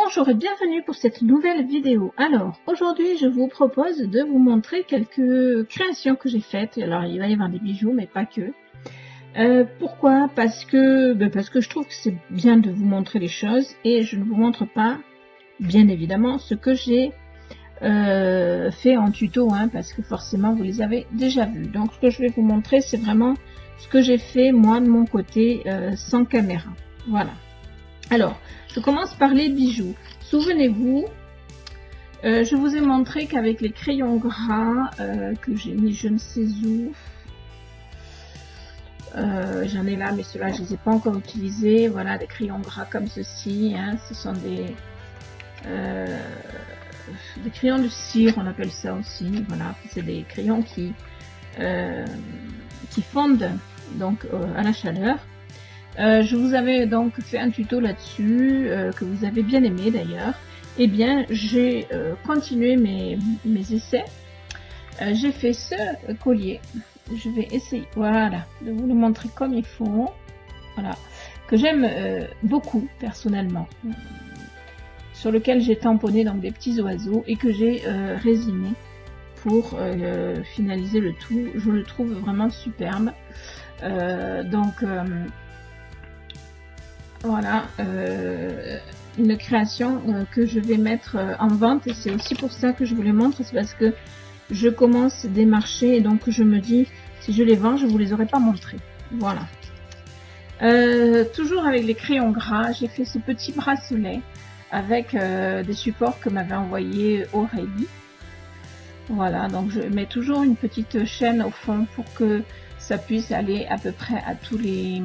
Bonjour et bienvenue pour cette nouvelle vidéo. Alors, aujourd'hui, je vous propose de vous montrer quelques créations que j'ai faites. Alors, il va y avoir des bijoux, mais pas que. Pourquoi? Parce que je trouve que c'est bien de vous montrer les choses et je ne vous montre pas, bien évidemment, ce que j'ai fait en tuto, hein, parce que forcément, vous les avez déjà vus. Donc, ce que je vais vous montrer, c'est vraiment ce que j'ai fait, moi, de mon côté, sans caméra. Voilà. Alors, je commence par les bijoux. Souvenez-vous, je vous ai montré qu'avec les crayons gras que j'ai mis je ne sais où, j'en ai là, mais ceux-là, je ne les ai pas encore utilisés. Voilà, des crayons gras comme ceci. Hein, ce sont des crayons de cire, on appelle ça aussi. Voilà, c'est des crayons qui fondent donc à la chaleur. Je vous avais donc fait un tuto là-dessus, que vous avez bien aimé d'ailleurs. Eh bien, j'ai continué mes essais. J'ai fait ce collier. Je vais essayer, voilà, de vous le montrer comme il faut. Voilà, que j'aime beaucoup personnellement. Sur lequel j'ai tamponné donc des petits oiseaux et que j'ai résiné pour finaliser le tout. Je le trouve vraiment superbe. Voilà, une création que je vais mettre en vente et c'est aussi pour ça que je vous les montre, c'est parce que je commence des marchés et donc je me dis si je les vends je vous les aurais pas montrés. Voilà, toujours avec les crayons gras, j'ai fait ce petit bracelet avec des supports que m'avait envoyé Aurélie. Voilà, donc je mets toujours une petite chaîne au fond pour que ça puisse aller à peu près à tous les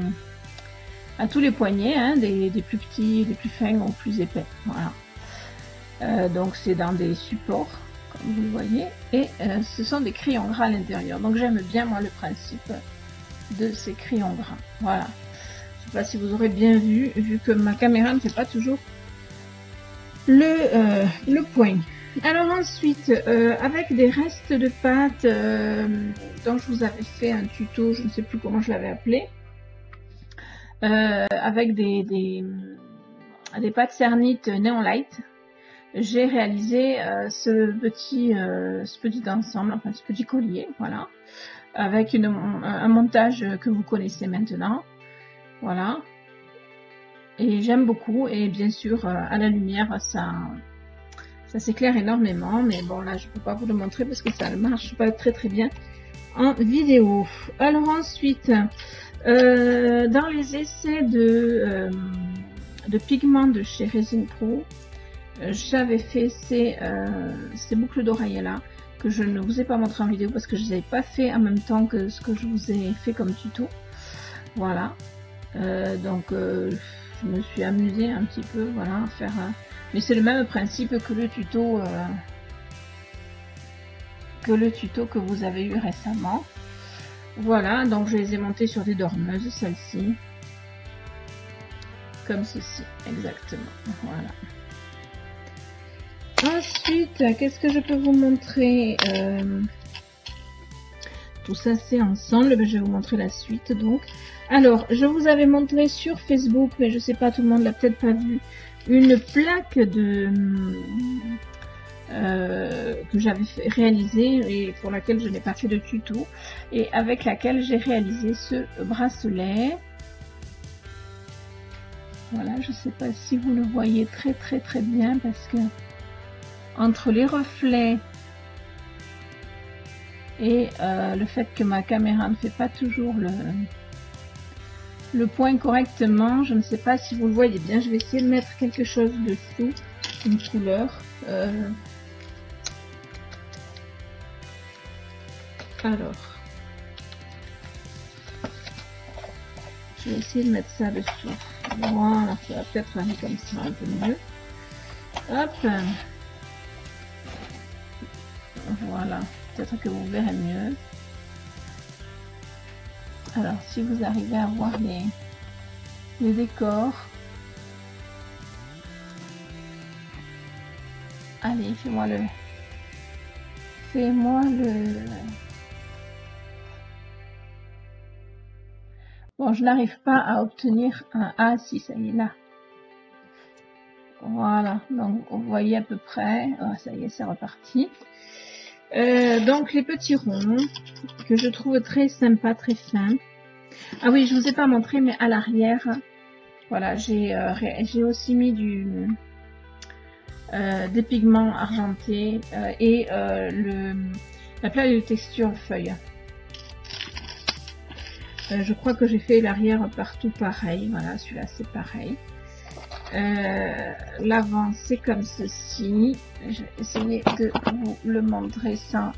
poignets, hein, des plus petits, des plus fins aux plus épais. Voilà. Donc c'est dans des supports, comme vous le voyez, et ce sont des crayons gras à l'intérieur. Donc j'aime bien moi le principe de ces crayons gras. Voilà. Je sais pas si vous aurez bien vu que ma caméra ne fait pas toujours le point. Alors ensuite, avec des restes de pâte dont je vous avais fait un tuto, je ne sais plus comment je l'avais appelé. Avec des pâtes Cernit Neon Light, j'ai réalisé ce petit ensemble, enfin ce petit collier, voilà, avec un montage que vous connaissez maintenant, voilà, et j'aime beaucoup, et bien sûr à la lumière ça s'éclaire énormément, mais bon là je peux pas vous le montrer parce que ça ne marche pas très bien en vidéo. Alors ensuite, dans les essais de pigments de chez Resin Pro, j'avais fait ces boucles d'oreilles là que je ne vous ai pas montré en vidéo parce que je ne les avais pas fait en même temps que ce que je vous ai fait comme tuto. Voilà, donc je me suis amusée un petit peu, voilà, à faire mais c'est le même principe que le tuto que vous avez eu récemment. Voilà, donc je les ai montées sur des dormeuses, celle-ci, comme ceci, exactement. Voilà. Ensuite, qu'est-ce que je peux vous montrer? Tout ça c'est ensemble, je vais vous montrer la suite donc. Alors, je vous avais montré sur Facebook, mais je sais pas, tout le monde l'a peut-être pas vu, une plaque de que j'avais réalisé et pour laquelle je n'ai pas fait de tuto et avec laquelle j'ai réalisé ce bracelet. Voilà, je sais pas si vous le voyez très bien parce que entre les reflets et le fait que ma caméra ne fait pas toujours le point correctement, je ne sais pas si vous le voyez bien. Je vais essayer de mettre quelque chose dessous, une couleur. Alors, je vais essayer de mettre ça dessous. Voilà, ça va peut-être aller comme ça un peu mieux. Hop. Voilà, peut-être que vous verrez mieux. Alors, si vous arrivez à voir les décors. Allez, fais-moi le... Bon, je n'arrive pas à obtenir un A, si ça y est là. Voilà, donc vous voyez à peu près. Oh, ça y est, c'est reparti. Donc les petits ronds que je trouve très sympa, très fins. Ah oui, je vous ai pas montré, mais à l'arrière, voilà, j'ai aussi mis des pigments argentés et la plaque de texture feuille. Je crois que j'ai fait l'arrière partout pareil. Voilà, celui-là c'est pareil. L'avant c'est comme ceci. Je vais essayer de vous le montrer sans.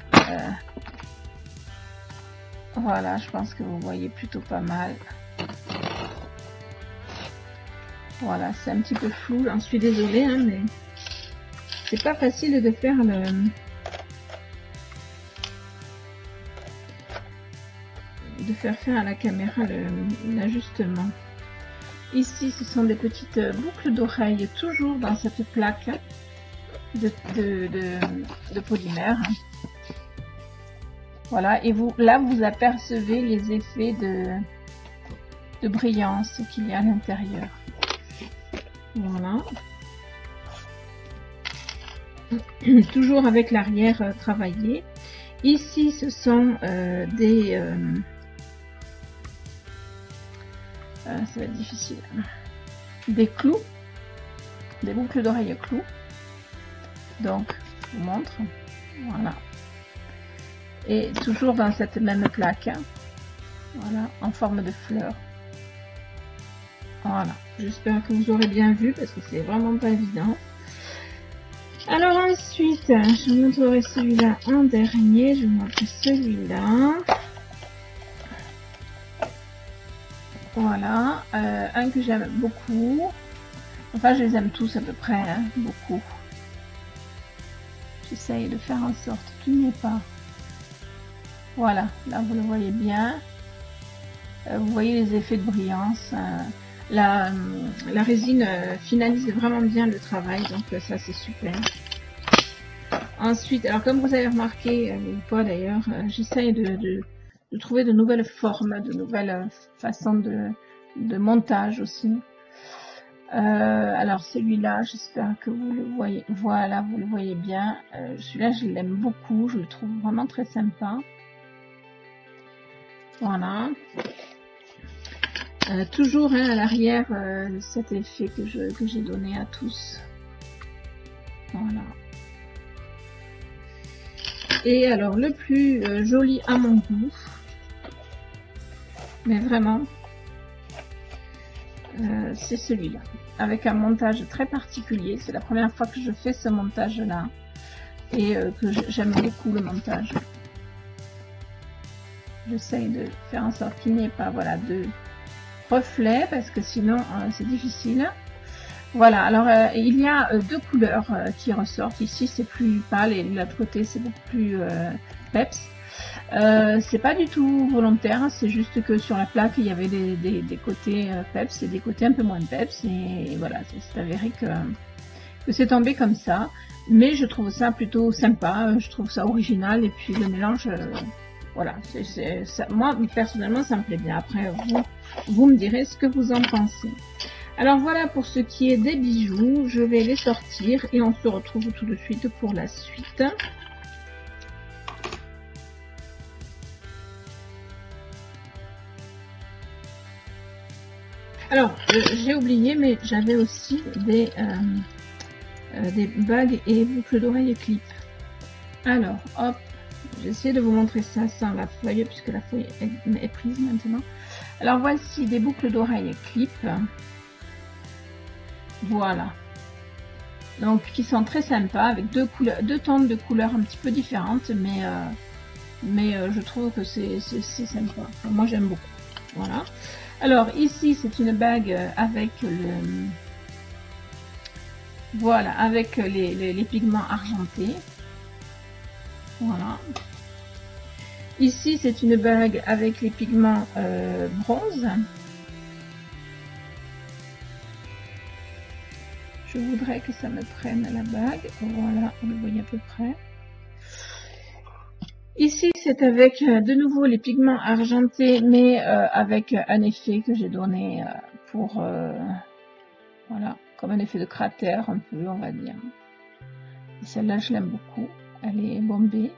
Voilà, je pense que vous voyez plutôt pas mal. Voilà, c'est un petit peu flou, j'en suis désolée, hein, mais c'est pas facile de faire faire à la caméra l'ajustement. Ici, ce sont des petites boucles d'oreilles, toujours dans cette plaque de polymère. Voilà, et là, vous apercevez les effets de brillance qu'il y a à l'intérieur. Voilà. Toujours avec l'arrière travaillé. Ici, ce sont ça va être difficile. Des clous, des boucles d'oreilles clous. Donc, je vous montre. Voilà. Et toujours dans cette même plaque. Voilà, en forme de fleur. Voilà. J'espère que vous aurez bien vu parce que c'est vraiment pas évident. Alors ensuite, je vous montrerai celui-là en dernier. Je vous montre celui-là. Voilà, un que j'aime beaucoup. Enfin, je les aime tous à peu près, hein, beaucoup. J'essaye de faire en sorte qu'il n'y ait pas. Voilà, là vous le voyez bien. Vous voyez les effets de brillance. La résine finalise vraiment bien le travail, donc ça c'est super. Ensuite, alors comme vous avez remarqué, ou pas d'ailleurs, j'essaye de trouver de nouvelles formes, de nouvelles façons de montage aussi. Alors celui-là, j'espère que vous le voyez. Voilà, vous le voyez bien. Celui-là, je l'aime beaucoup. Je le trouve vraiment très sympa. Voilà. Toujours hein, à l'arrière, cet effet que j'ai donné à tous. Voilà. Et alors, le plus joli à mon goût, mais vraiment, c'est celui-là. Avec un montage très particulier. C'est la première fois que je fais ce montage-là. Et que j'aime beaucoup le montage. J'essaye de faire en sorte qu'il n'y ait pas voilà, de reflets parce que sinon c'est difficile. Voilà, alors il y a deux couleurs qui ressortent. Ici c'est plus pâle et de l'autre côté c'est beaucoup plus peps. C'est pas du tout volontaire, c'est juste que sur la plaque il y avait des côtés peps et des côtés un peu moins peps. Et voilà, c'est avéré que c'est tombé comme ça. Mais je trouve ça plutôt sympa, je trouve ça original et puis le mélange... voilà, ça, moi personnellement ça me plaît bien. Après vous me direz ce que vous en pensez. Alors voilà pour ce qui est des bijoux, je vais les sortir et on se retrouve tout de suite pour la suite. Alors j'ai oublié, mais j'avais aussi des bagues et boucles d'oreilles clip. Alors hop, j'ai essayé de vous montrer ça sans la feuille puisque la feuille est prise maintenant. Alors voici des boucles d'oreilles clip. Voilà. Donc qui sont très sympas avec deux tons de couleurs un petit peu différentes, mais je trouve que c'est sympa. Enfin, moi j'aime beaucoup. Voilà. Alors ici c'est une bague avec voilà, avec les pigments argentés. Voilà. Ici, c'est une bague avec les pigments bronze. Je voudrais que ça me prenne la bague. Voilà, vous le voyez à peu près. Ici, c'est avec de nouveau les pigments argentés, mais avec un effet que j'ai donné pour voilà, comme un effet de cratère un peu, on va dire. Celle-là, je l'aime beaucoup. Elle est bombée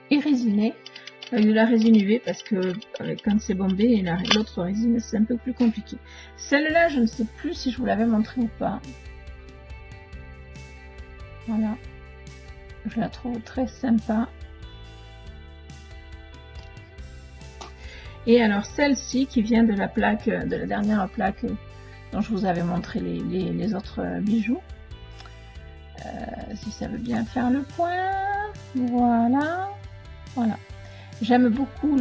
et résinée avec de la résine UV parce que quand c'est bombé et l'autre résine, c'est un peu plus compliqué. Celle-là, je ne sais plus si je vous l'avais montré ou pas. Voilà. Je la trouve très sympa. Et alors celle-ci qui vient de la plaque, de la dernière plaque dont je vous avais montré les autres bijoux. Si ça veut bien faire le point. Voilà. Voilà. J'aime beaucoup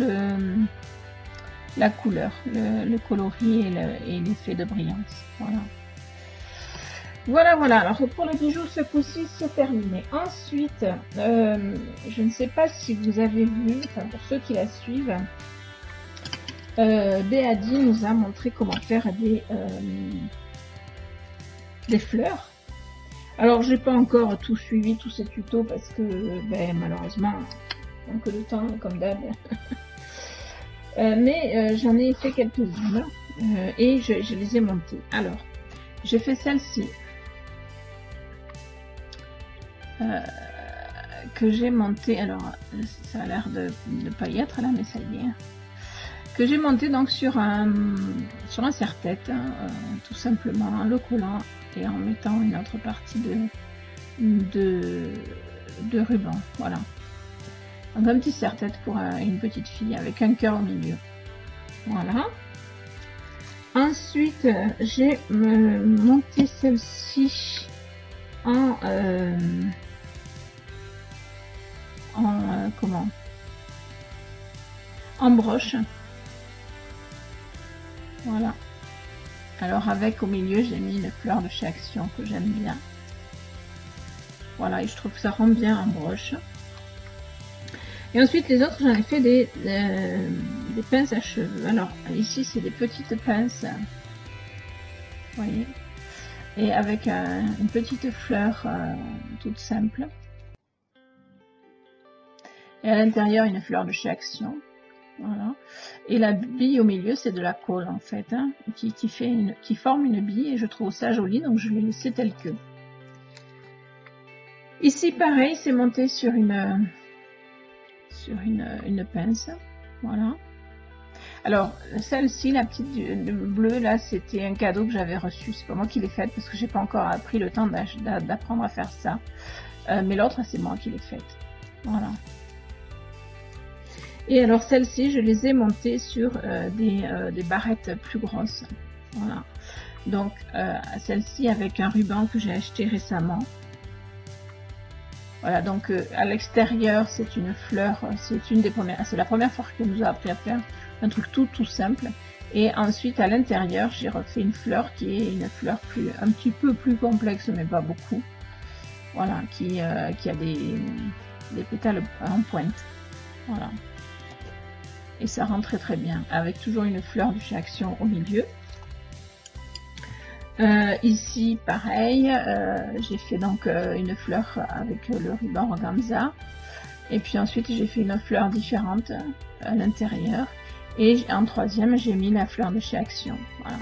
la couleur, le coloris et l'effet de brillance. Voilà. Voilà, voilà. Alors pour les bijoux, ce coup-ci, c'est terminé. Ensuite, je ne sais pas si vous avez vu, enfin pour ceux qui la suivent, Béadi nous a montré comment faire des fleurs. Alors, j'ai pas encore tout suivi, tous ces tutos, parce que, malheureusement, donc le temps, comme d'hab. Mais j'en ai fait quelques-unes et je les ai montées. Alors, j'ai fait celle-ci que j'ai montée. Alors, ça a l'air de ne pas y être là, mais ça y est. Que j'ai monté donc sur un serre-tête, tout simplement en le collant et en mettant une autre partie de ruban. Voilà. Donc un petit serre-tête pour une petite fille avec un cœur au milieu. Voilà. Ensuite, j'ai monté celle-ci en broche. Voilà. Alors avec au milieu, j'ai mis une fleur de chez Action que j'aime bien. Voilà, et je trouve que ça rend bien en broche. Et ensuite, les autres, j'en ai fait des pinces à cheveux. Alors, ici, c'est des petites pinces. Vous voyez. Et avec une petite fleur toute simple. Et à l'intérieur, une fleur de chez Action. Voilà. Et la bille au milieu, c'est de la colle en fait, hein, qui forme une bille et je trouve ça joli, donc je l'ai laissé tel que. Ici, pareil, c'est monté sur une pince. Voilà. Alors, celle-ci, la petite bleue, là, c'était un cadeau que j'avais reçu. C'est pas moi qui l'ai faite parce que j'ai pas encore pris le temps d'apprendre à faire ça. Mais l'autre, c'est moi qui l'ai faite. Voilà. Et alors celles-ci, je les ai montées sur des barrettes plus grosses. Voilà. Donc celle-ci avec un ruban que j'ai acheté récemment. Voilà, donc à l'extérieur, c'est une fleur, c'est la première fois qu'elle nous a appris à faire un truc tout simple. Et ensuite à l'intérieur, j'ai refait une fleur qui est une fleur un petit peu plus complexe, mais pas beaucoup. Voilà, qui a des pétales en pointe. Voilà. Et ça rend très bien, avec toujours une fleur de chez Action au milieu. Ici, pareil, j'ai fait donc une fleur avec le ruban organza. Et puis ensuite, j'ai fait une fleur différente à l'intérieur. Et en troisième, j'ai mis la fleur de chez Action. Voilà.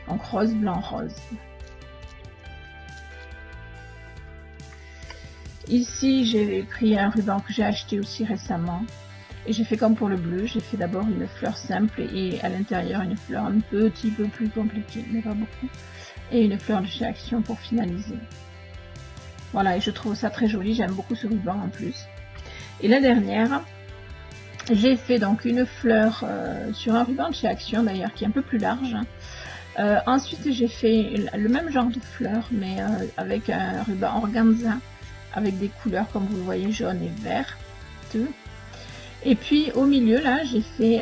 Donc rose, blanc, rose. Ici, j'ai pris un ruban que j'ai acheté aussi récemment. Et j'ai fait comme pour le bleu, j'ai fait d'abord une fleur simple et à l'intérieur une fleur un petit peu plus compliquée, mais pas beaucoup. Et une fleur de chez Action pour finaliser. Voilà, et je trouve ça très joli, j'aime beaucoup ce ruban en plus. Et la dernière, j'ai fait donc une fleur sur un ruban de chez Action d'ailleurs, qui est un peu plus large. Ensuite, j'ai fait le même genre de fleur, mais avec un ruban organza, avec des couleurs comme vous le voyez, jaune et vert. Et puis au milieu là, j'ai fait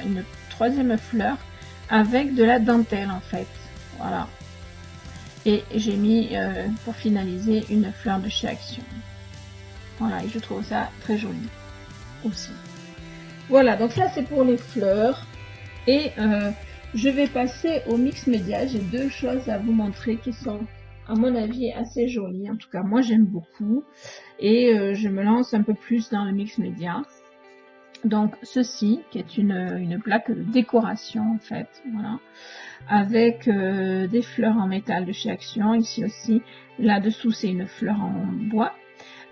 une troisième fleur avec de la dentelle en fait. Voilà. Et j'ai mis pour finaliser une fleur de chez Action. Voilà, et je trouve ça très joli aussi. Voilà, donc ça c'est pour les fleurs. Et je vais passer au mix média. J'ai deux choses à vous montrer qui sont, à mon avis, assez jolies. En tout cas, moi j'aime beaucoup. Et je me lance un peu plus dans le mix média. Donc ceci qui est une plaque de décoration en fait, voilà, avec des fleurs en métal de chez Action. Ici aussi, là-dessous c'est une fleur en bois.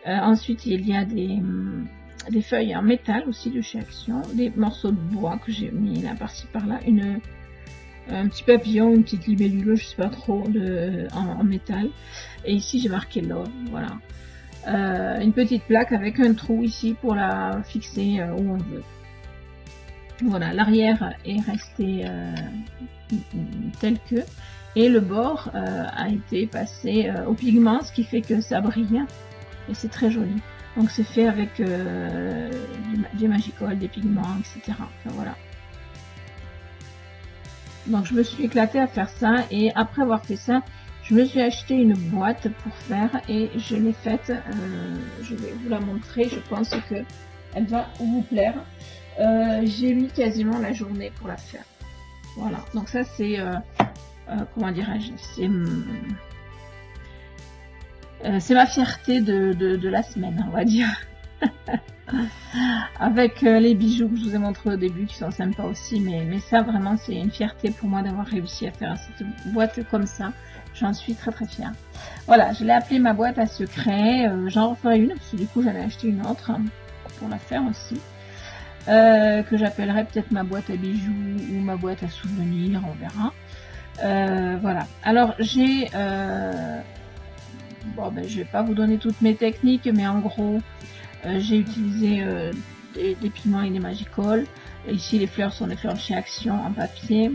Ensuite il y a des feuilles en métal aussi de chez Action, des morceaux de bois que j'ai mis là par-ci par-là, un petit papillon, une petite libellule, je sais pas trop, en métal. Et ici j'ai marqué Love, voilà. Une petite plaque avec un trou ici pour la fixer où on veut. Voilà, l'arrière est resté tel que, et le bord a été passé au pigment, ce qui fait que ça brille et c'est très joli. Donc c'est fait avec du Magicol, des pigments, etc. Enfin, voilà. Donc je me suis éclatée à faire ça, et après avoir fait ça, je me suis acheté une boîte pour faire, et je l'ai faite. Je vais vous la montrer, je pense que elle va vous plaire. J'ai mis quasiment la journée pour la faire. Voilà, donc ça c'est comment dirais-je, c'est ma fierté de la semaine, on va dire. Avec les bijoux que je vous ai montré au début qui sont sympas aussi, mais ça vraiment c'est une fierté pour moi d'avoir réussi à faire cette boîte comme ça. J'en suis très très fière. Voilà, je l'ai appelée ma boîte à secret. J'en referai une parce que du coup j'avais acheté une autre pour la faire aussi, que j'appellerai peut-être ma boîte à bijoux ou ma boîte à souvenirs, on verra. Voilà, alors j'ai bon ben je vais pas vous donner toutes mes techniques, mais en gros j'ai utilisé des pigments et des Magicol. Ici les fleurs sont des fleurs de chez Action en papier,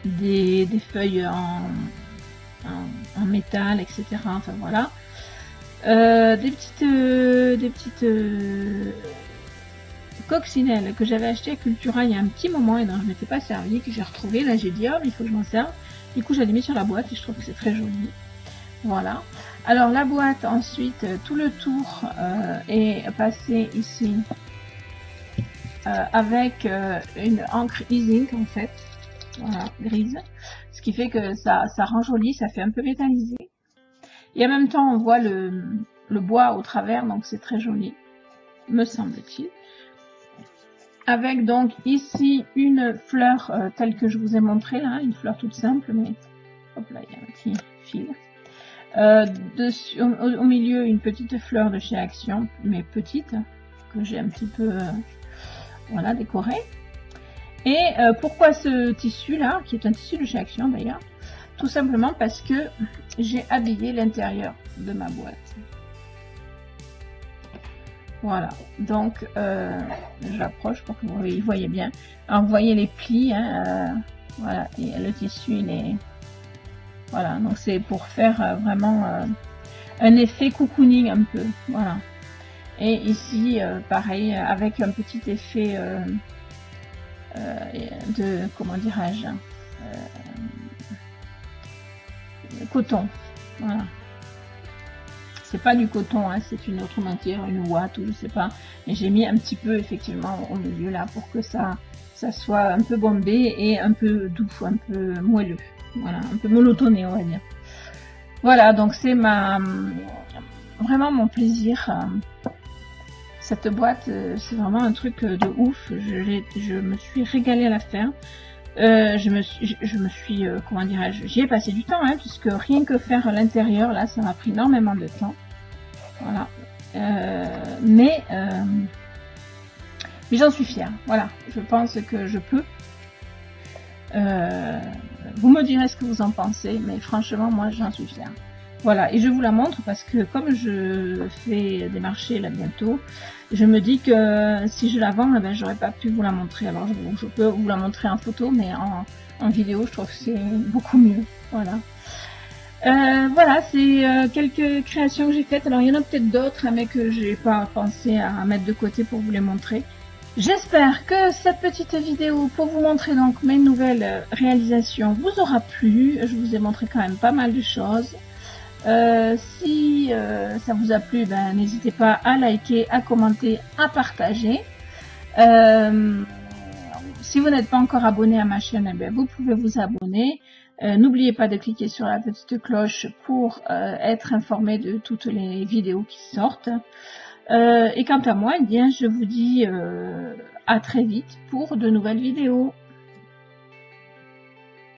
des feuilles en métal, etc. Enfin voilà, des petites coccinelles que j'avais acheté à Cultura il y a un petit moment et dont je m'étais pas servi, que j'ai retrouvé. Là j'ai dit oh mais il faut que je m'en serve. Du coup j'ai mis sur la boîte et je trouve que c'est très joli. Voilà. Alors la boîte ensuite, tout le tour est passé ici avec une encre e-zinc en fait, voilà, grise, ce qui fait que ça rend joli, ça fait un peu métallisé. Et en même temps on voit le bois au travers, donc c'est très joli, me semble-t-il. Avec donc ici une fleur telle que je vous ai montré là, une fleur toute simple, mais hop là il y a un petit fil. Dessus, au milieu une petite fleur de chez Action, mais petite, que j'ai un petit peu voilà, décorée. Et pourquoi ce tissu là, qui est un tissu de chez Action d'ailleurs? Tout simplement parce que j'ai habillé l'intérieur de ma boîte. Voilà, donc j'approche pour que vous voyez bien. Alors vous voyez les plis, hein, voilà, et le tissu il est... Voilà, donc c'est pour faire vraiment un effet cocooning un peu, voilà. Et ici, pareil, avec un petit effet de, comment dirais-je, coton, voilà. C'est pas du coton, hein, c'est une autre matière, une ouate ou je sais pas. Mais j'ai mis un petit peu effectivement au milieu là pour que ça soit un peu bombé et un peu doux, un peu moelleux. Voilà, un peu monotoné, on va dire. Voilà, donc c'est vraiment mon plaisir. Cette boîte, c'est vraiment un truc de ouf. Je me suis régalée à la faire. Je me suis comment dirais-je, j'y ai passé du temps, hein, puisque rien que faire l'intérieur, là, ça m'a pris énormément de temps. Voilà. Mais j'en suis fière. Voilà, je pense que je peux. Vous me direz ce que vous en pensez, mais franchement, moi, j'en suis fière. Voilà, et je vous la montre parce que comme je fais des marchés là bientôt, je me dis que si je la vends, eh ben, j'aurais pas pu vous la montrer. Alors, je peux vous la montrer en photo, mais en vidéo, je trouve que c'est beaucoup mieux. Voilà. Voilà, c'est quelques créations que j'ai faites. Alors, il y en a peut-être d'autres, hein, mais que j'ai pas pensé à mettre de côté pour vous les montrer. J'espère que cette petite vidéo pour vous montrer donc mes nouvelles réalisations vous aura plu. Je vous ai montré quand même pas mal de choses. Si ça vous a plu, ben, n'hésitez pas à liker, à commenter, à partager. Si vous n'êtes pas encore abonné à ma chaîne, eh bien, vous pouvez vous abonner. N'oubliez pas de cliquer sur la petite cloche pour être informé de toutes les vidéos qui sortent. Et quant à moi, eh bien, je vous dis à très vite pour de nouvelles vidéos.